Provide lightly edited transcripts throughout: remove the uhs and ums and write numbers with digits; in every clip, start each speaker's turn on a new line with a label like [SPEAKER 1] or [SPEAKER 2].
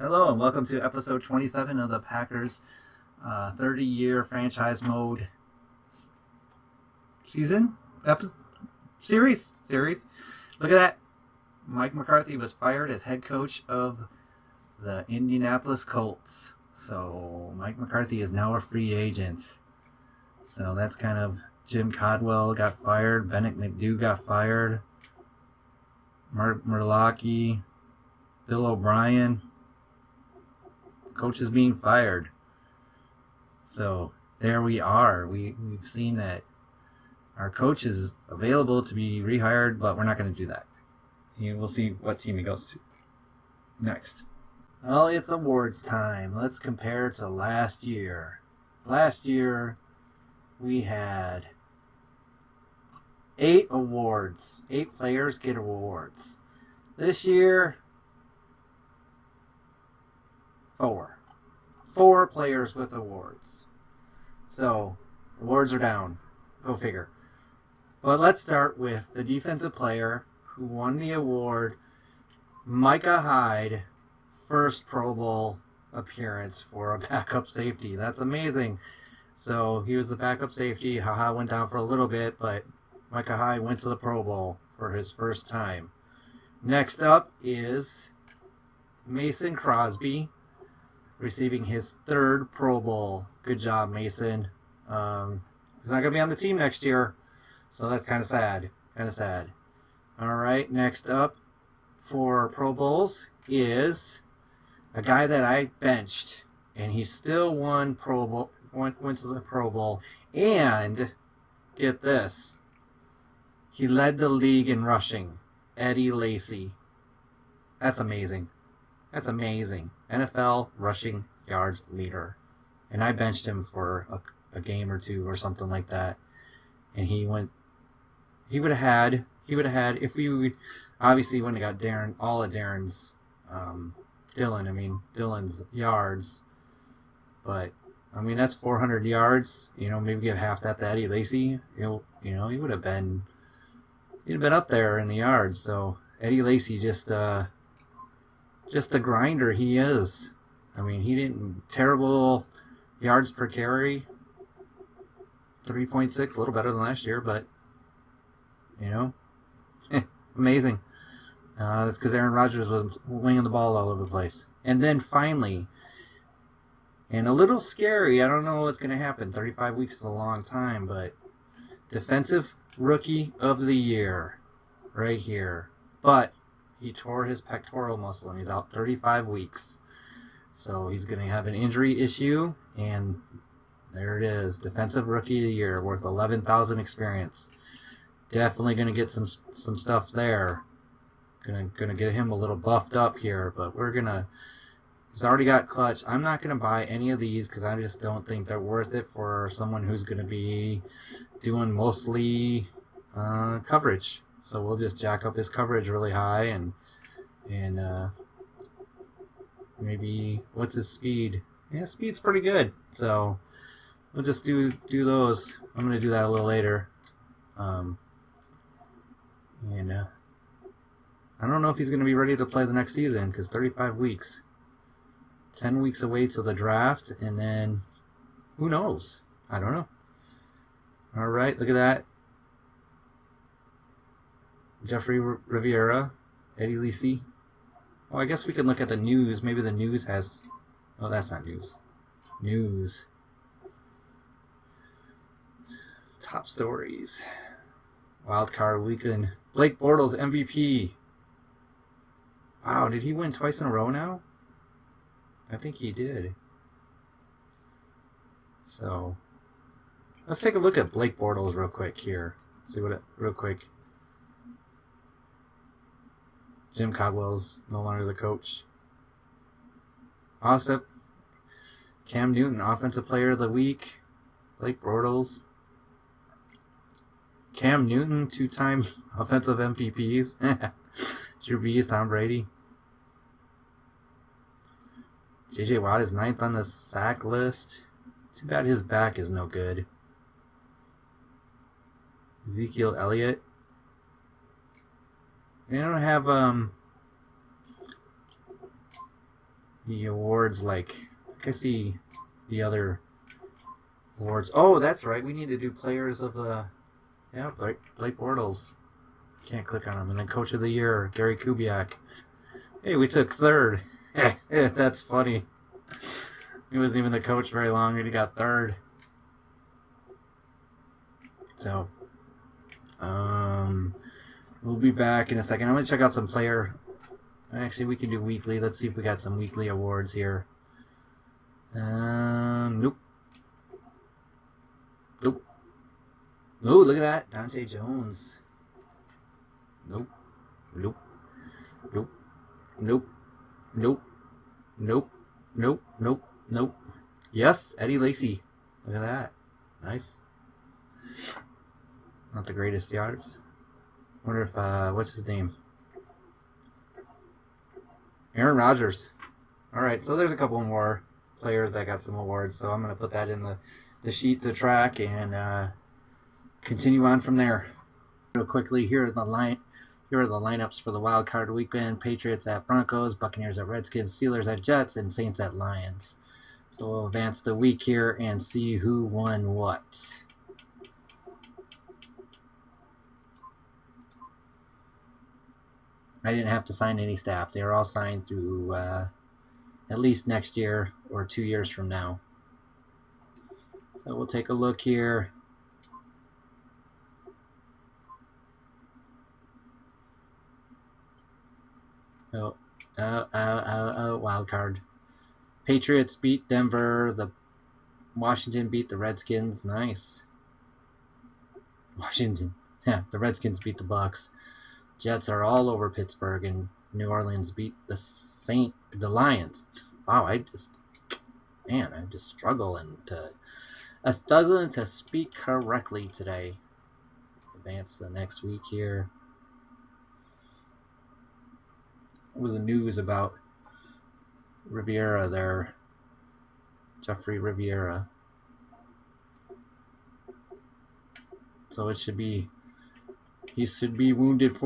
[SPEAKER 1] Hello and welcome to episode 27 of the Packers 30-year franchise mode season? Series. Look at that. Mike McCarthy was fired as head coach of the Indianapolis Colts. So Mike McCarthy is now a free agent. So that's kind of Jim Codwell got fired. Bennett McDoo got fired. Mark Murlocky. Bill O'Brien. Coach is being fired. So there we are. We've seen that our coach is available to be rehired, but we're not going to do that. We'll see what team he goes to next. Well, it's awards time. Let's compare to last year. Last year, we had 8 awards. 8 players get awards. This year, 4 players with awards. So, awards are down. Go figure. But let's start with the defensive player who won the award, Micah Hyde, first Pro Bowl appearance for a backup safety. That's amazing. So, he was the backup safety. Haha went down for a little bit, but Micah Hyde went to the Pro Bowl for his first time. Next up is Mason Crosby, receiving his 3rd Pro Bowl. Good job, Mason. He's not going to be on the team next year, so that's kind of sad. All right, next up for Pro Bowls is a guy that I benched, and he still won Pro Bowl, went to the Pro Bowl, and get this, he led the league in rushing. Eddie Lacy. That's amazing. NFL rushing yards leader. And I benched him for a game or two or something like that. And he would have had, if we would, obviously wouldn't have got all of Darren's, Dylan's yards. But, that's 400 yards. Maybe give half that to Eddie Lacy. He would have been, he'd have been up there in the yards. So, Eddie Lacy just the grinder he is. He didn't terrible yards per carry, 3.6, a little better than last year, but amazing. That's because Aaron Rodgers was winging the ball all over the place. And then finally, and a little scary, I don't know what's going to happen. 35 weeks is a long time, but Defensive Rookie of the Year, right here. But he tore his pectoral muscle and he's out 35 weeks. So he's going to have an injury issue, and there it is. Defensive Rookie of the Year, worth 11,000 experience. Definitely going to get some stuff there. Going to get him a little buffed up here, but he's already got clutch. I'm not going to buy any of these because I just don't think they're worth it for someone who's going to be doing mostly coverage. So we'll just jack up his coverage really high and maybe, what's his speed? Yeah, speed's pretty good. So we'll just do those. I'm going to do that a little later. I don't know if he's going to be ready to play the next season because 35 weeks. 10 weeks away till the draft, and then who knows? I don't know. All right, look at that. Jeffrey Riviera, Eddie Lacy. Oh, I guess we can look at the news. Maybe the news has... Oh, that's not news. News. Top stories. Wild card weekend. Blake Bortles MVP. Wow, did he win twice in a row now? I think he did. So, let's take a look at Blake Bortles real quick here. See real quick. Jim Codwell's no longer the coach. Awesome. Cam Newton, Offensive Player of the Week. Blake Bortles. Cam Newton, 2-time offensive MVPs. Drew Brees, Tom Brady. J.J. Watt is 9th on the sack list. Too bad his back is no good. Ezekiel Elliott. They don't have the awards like I see the other awards. Oh, that's right. We need to do players of the Blake Bortles. Can't click on him. And then Coach of the Year, Gary Kubiak. Hey, we took third. That's funny. He wasn't even the coach very long, and he got third. So, we'll be back in a second. I'm gonna check out some player. Actually, we can do weekly. Let's see if we got some weekly awards here. Nope. Nope. Oh, look at that, Dante Jones. Nope. Nope. Nope. Nope. Nope. Nope. Nope. Nope. Nope. Yes, Eddie Lacy. Look at that. Nice. Not the greatest yards. Wonder if what's his name? Aaron Rodgers. All right, so there's a couple more players that got some awards, so I'm gonna put that in the sheet to track and continue on from there. Real quickly, here are the lineups for the wild card weekend: Patriots at Broncos, Buccaneers at Redskins, Steelers at Jets, and Saints at Lions. So we'll advance the week here and see who won what. I didn't have to sign any staff. They are all signed through at least next year or 2 years from now. So we'll take a look here. Wild card. Patriots beat Denver. The Washington beat the Redskins. Nice. Washington. Yeah, the Redskins beat the Bucks. Jets are all over Pittsburgh, and New Orleans beat the Lions. Wow, I'm just struggling to speak correctly today. Advance to the next week here. What was the news about Riviera there? Jeffrey Riviera. So he should be wounded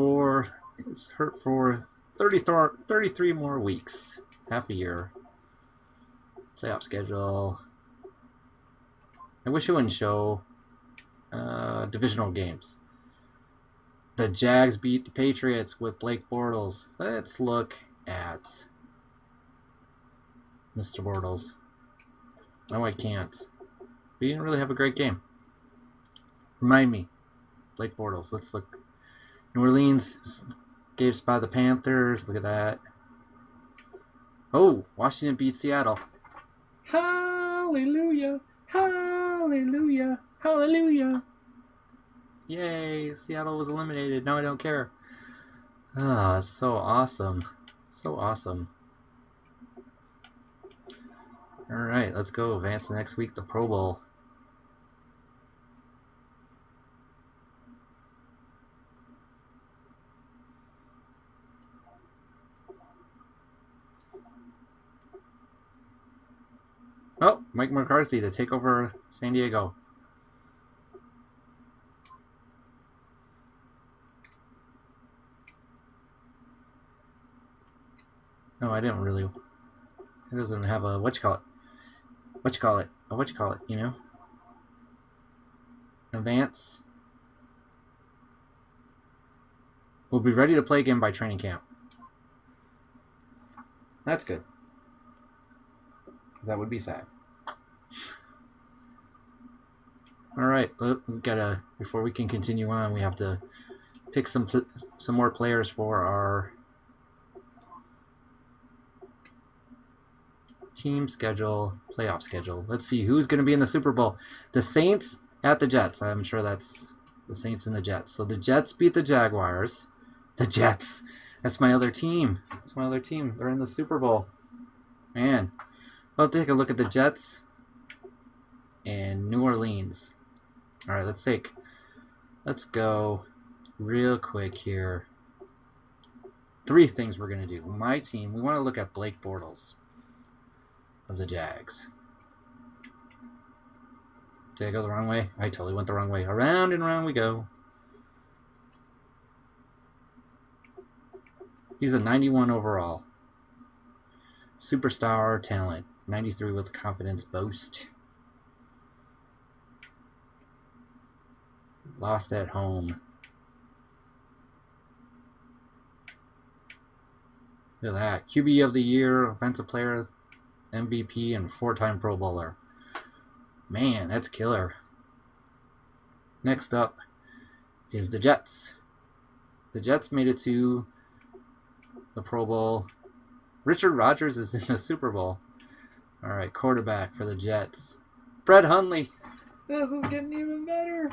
[SPEAKER 1] he's hurt for 33 more weeks, half a year. Playoff schedule. I wish it wouldn't show divisional games. The Jags beat the Patriots with Blake Bortles. Let's look at Mr. Bortles. No, I can't. We didn't really have a great game. Remind me. Blake Bortles. Let's look. New Orleans escapes by the Panthers. Look at that. Oh, Washington beat Seattle. Hallelujah. Hallelujah. Hallelujah. Yay, Seattle was eliminated. Now I don't care. Ah, so awesome. So awesome. All right, let's go. Advance the next week, the Pro Bowl. Oh, Mike McCarthy to take over San Diego. No, I didn't really. It doesn't have a you know? Advance. We'll be ready to play again by training camp. That's good. That would be sad. All right, before we can continue on, we have to pick some more players for our team schedule, playoff schedule. Let's see who's going to be in the Super Bowl. The Saints at the Jets. I'm sure that's the Saints and the Jets. So the Jets beat the Jaguars. The Jets. That's my other team. They're in the Super Bowl. Man. I'll take a look at the Jets and New Orleans. All right, let's go real quick here. 3 things we're going to do. My team, we want to look at Blake Bortles of the Jags. Did I go the wrong way? I totally went the wrong way. Around and around we go. He's a 91 overall. Superstar talent. 93 with confidence boost. Lost at home. Look at that. QB of the year, offensive player, MVP, and 4-time Pro Bowler. Man, that's killer. Next up is the Jets. The Jets made it to the Pro Bowl. Richard Rodgers is in the Super Bowl. All right, quarterback for the Jets. Brett Hundley. This is getting even better.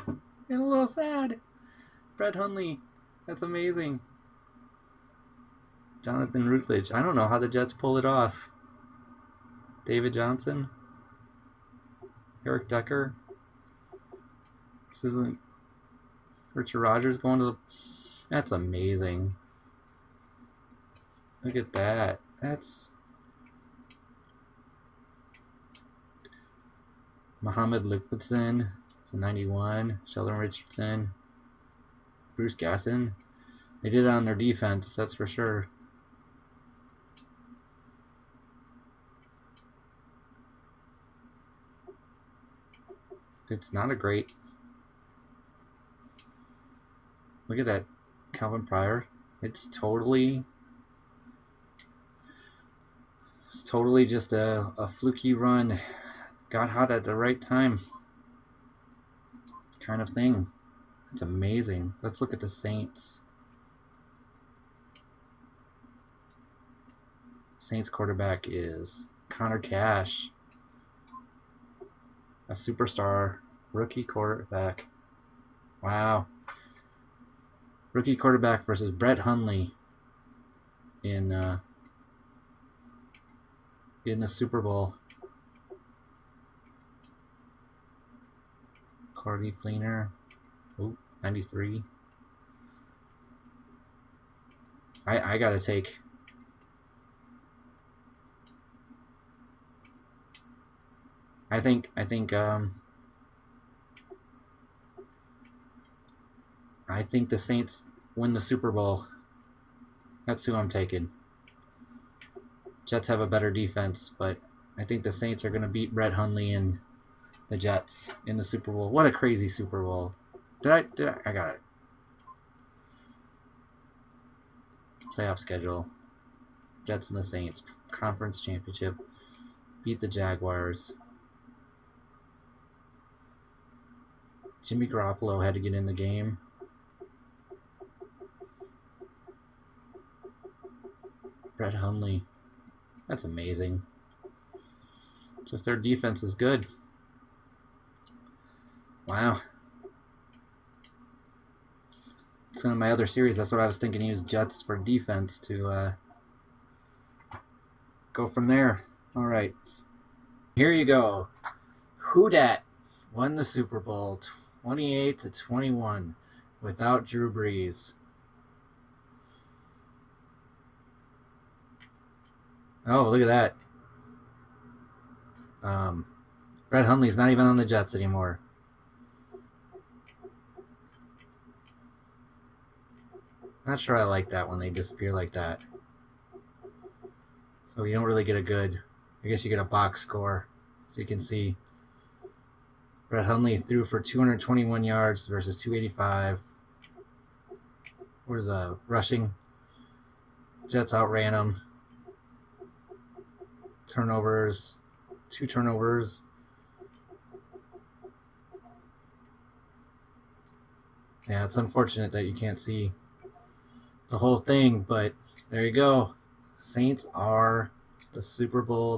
[SPEAKER 1] And a little sad. Brett Hundley. That's amazing. Jonathan Rutledge. I don't know how the Jets pulled it off. David Johnson. Eric Decker. This isn't Richard Rodgers going to the... That's amazing. Look at that. That's... Muhammad Liquidson. It's a 91. Sheldon Richardson. Bruce Gaston. They did it on their defense, that's for sure. It's not a great... Look at that, Calvin Pryor. It's totally just a fluky run. Got hot at the right time kind of thing. It's amazing. Let's look at the Saints. Saints quarterback is Connor Cash. A superstar rookie quarterback. Wow. Rookie quarterback versus Brett Hundley in the Super Bowl. Cordy Fleener. Oh, 93. I gotta take... I think the Saints win the Super Bowl. That's who I'm taking. Jets have a better defense, but I think the Saints are going to beat Brett Hundley and the Jets in the Super Bowl. What a crazy Super Bowl. I got it. Playoff schedule. Jets and the Saints. Conference championship. Beat the Jaguars. Jimmy Garoppolo had to get in the game. Brett Hundley. That's amazing. Just their defense is good. Wow. It's one of my other series. That's what I was thinking. Use Jets for defense to go from there. All right. Here you go. Who dat won the Super Bowl 28-21 without Drew Brees. Oh, look at that. Brett Hundley's not even on the Jets anymore. Not sure I like that when they disappear like that. So you don't really get a good... I guess you get a box score. So you can see Brett Hundley threw for 221 yards versus 285. Where's rushing? Jets outran him. Turnovers. 2 turnovers. Yeah, it's unfortunate that you can't see the whole thing, but there you go. Saints are the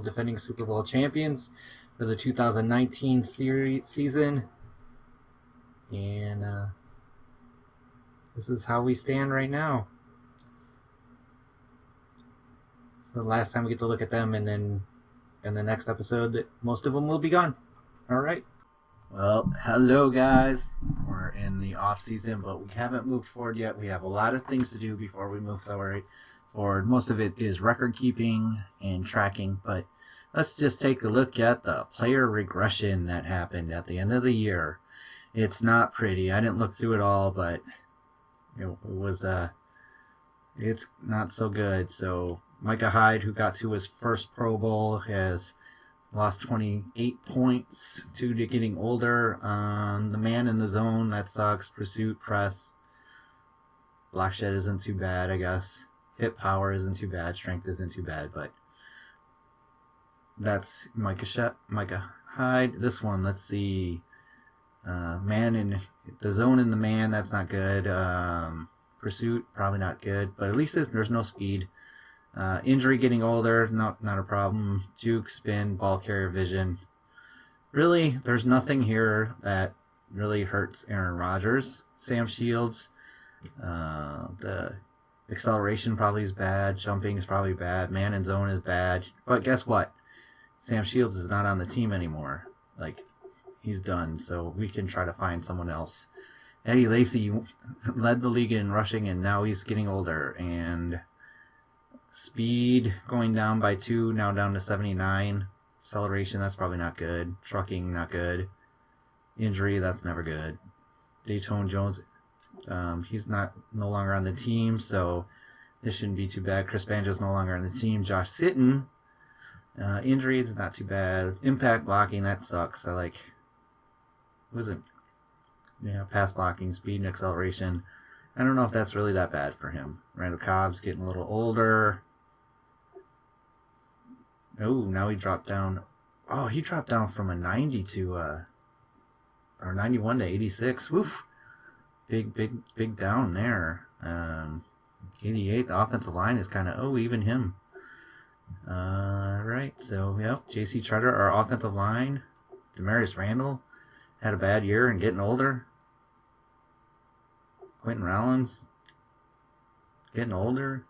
[SPEAKER 1] defending Super Bowl champions for the 2019 season. And this is how we stand right now. So the last time we get to look at them, and then in the next episode, most of them will be gone. All right. Well, hello guys. We're in the off season, but we haven't moved forward yet. We have a lot of things to do before we move forward. Most of it is record keeping and tracking, but let's just take a look at the player regression that happened at the end of the year. It's not pretty. I didn't look through it all, but it was it's not so good. So Micah Hyde, who got to his first Pro Bowl, has lost 28 points due to getting older. The man in the zone, that sucks. Pursuit, press. Block shed isn't too bad, I guess. Hit power isn't too bad. Strength isn't too bad, but that's Micah Hyde. This one, let's see. Man in the zone in the man, that's not good. Pursuit, probably not good, but at least there's no speed. Injury getting older, not a problem. Juke, spin, ball carrier vision. Really, there's nothing here that really hurts Aaron Rodgers. Sam Shields, the acceleration probably is bad. Jumping is probably bad. Man in zone is bad. But guess what? Sam Shields is not on the team anymore. Like, he's done, so we can try to find someone else. Eddie Lacy led the league in rushing, and now he's getting older. And speed going down by 2, now down to 79. Acceleration, that's probably not good. Trucking, not good. Injury, that's never good. Dayton Jones, he's no longer on the team, so this shouldn't be too bad. Chris Banjo's no longer on the team. Josh Sitton, injury is not too bad. Impact blocking, that sucks. Pass blocking, speed and acceleration. I don't know if that's really that bad for him. Randall Cobb's getting a little older. Oh, now he dropped down. Oh, he dropped down from a 90 to or 91 to 86. Woof. Big down there. 88. The offensive line is kind of even him. Right. So yep. J.C. Treader, our offensive line. Demarius Randall had a bad year and getting older. Quentin Rollins getting older.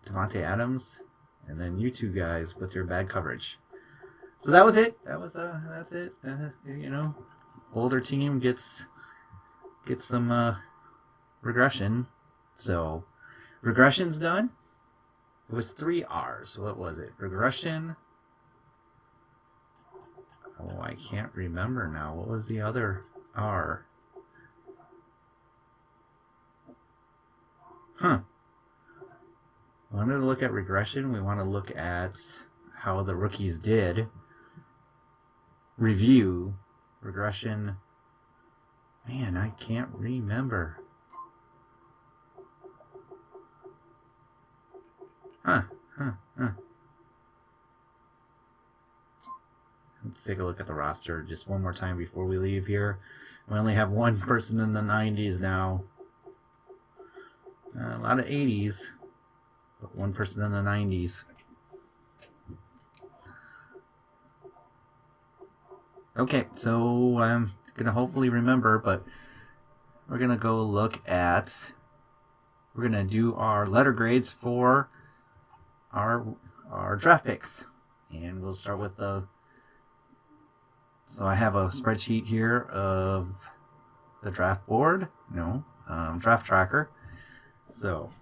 [SPEAKER 1] Devontae Adams, and then you two guys with your bad coverage. So that was it. That's it. Older team gets some regression. So regression's done. It was 3 R's. What was it? Regression. Oh, I can't remember now. What was the other R? We wanted to look at regression. We want to look at how the rookies did. Review. Regression. Man, I can't remember. Let's take a look at the roster just one more time before we leave here. We only have one person in the 90s now. A lot of 80s, but one person in the 90s. Okay, so I'm going to hopefully remember, but we're going to go look at, we're going to do our letter grades for our draft picks. And we'll start with so I have a spreadsheet here of the draft board, draft tracker. So,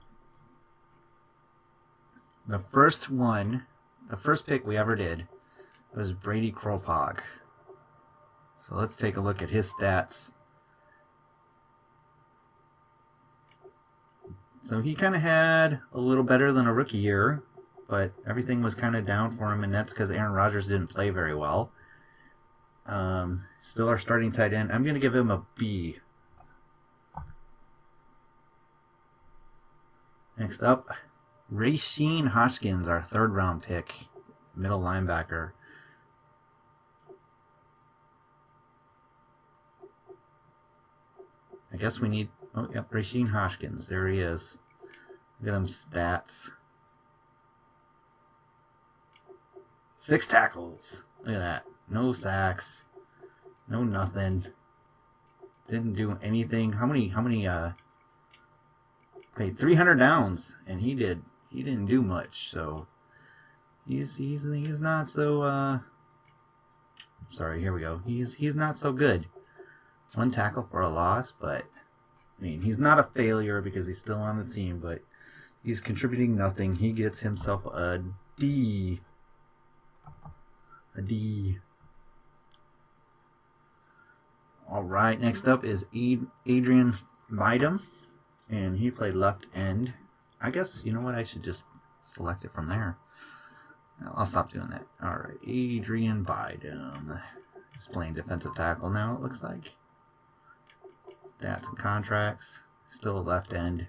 [SPEAKER 1] the first pick we ever did was Brady Kropog. So let's take a look at his stats. So he kind of had a little better than a rookie year, but everything was kind of down for him, and that's because Aaron Rodgers didn't play very well. Still our starting tight end. I'm going to give him a B. Next up, Rasheen Hoskins, our 3rd round pick, middle linebacker. I guess we need, Rasheen Hoskins, there he is. Look at them stats. 6 tackles. Look at that. No sacks. No nothing. Didn't do anything. How many 300 downs, and he didn't do much, so he's not so sorry, here we go. He's not so good. 1 tackle for a loss, but I mean, he's not a failure because he's still on the team, but he's contributing nothing. He gets himself a D. A D. All right, next up is Adrian Bidum, and he played left end.
[SPEAKER 2] I guess, you know what, I should just select it from there. I'll stop doing that. Alright, Adrian Biden. He's playing defensive tackle now, it looks like. Stats and contracts. Still a left end.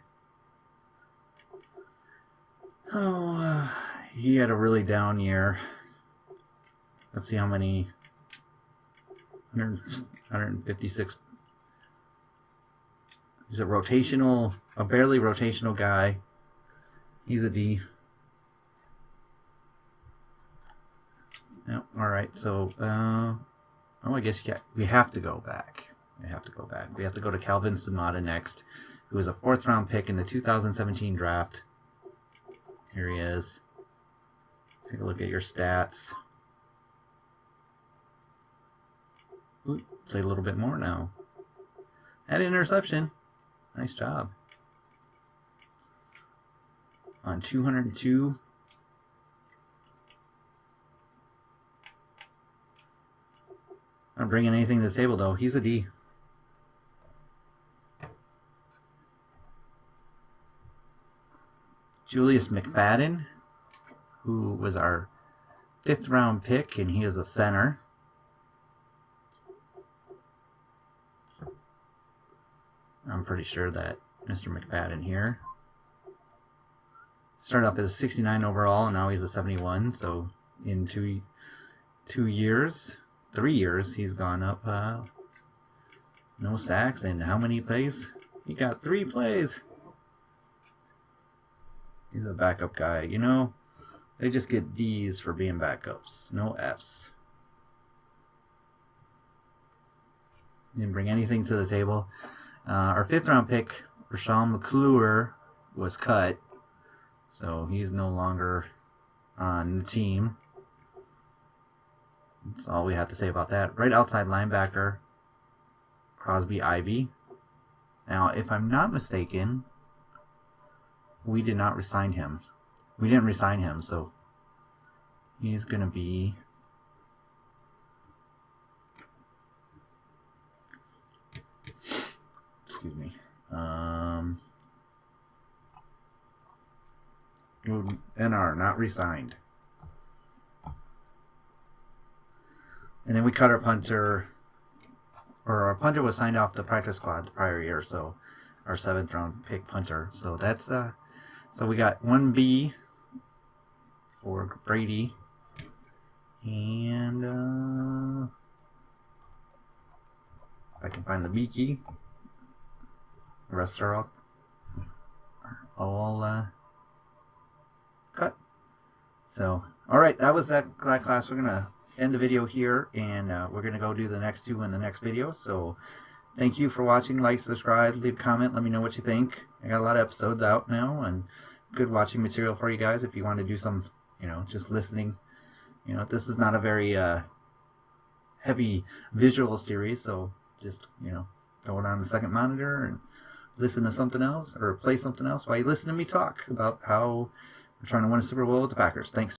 [SPEAKER 2] Oh, he had a really down year. Let's see how many. 156. He's a barely rotational guy. He's a D. Yep, alright, so, I guess we have to go back. We have to go to Calvin Sumata next, who was a 4th round pick in the 2017 draft. Here he is. Take a look at your stats. Ooh, played a little bit more now. Had an interception. Nice job. On 202. Not bringing anything to the table, though. He's a D. Julius McFadden, who was our 5th round pick, and he is a center. I'm pretty sure that Mr. McFadden here started off as a 69 overall, and now he's a 71. So in 3 years, he's gone up. No sacks, and how many plays? He got 3 plays. He's a backup guy. You know, they just get D's for being backups. No F's. Didn't bring anything to the table. Our 5th round pick, Rashawn McClure, was cut. So he's no longer on the team. That's all we have to say about that. Right outside linebacker, Crosby Ivy. Now, if I'm not mistaken, we did not resign him. We didn't resign him, so he's going to be... Excuse me. NR, not resigned. And then we cut our punter, or our punter was signed off the practice squad the prior year, so our 7th round pick punter. So that's so we got 1B for Brady, and if I can find the B key, the rest are all cut. So, alright, that was that class. We're going to end the video here, and we're going to go do the next 2 in the next video. So, thank you for watching. Like, subscribe, leave a comment, let me know what you think. I got a lot of episodes out now, and good watching material for you guys if you want to do some, just listening. This is not a very heavy visual series, so just, throw it on the second monitor and listen to something else, or play something else while you listen to me talk about how we're trying to win a Super Bowl with the Packers. Thanks.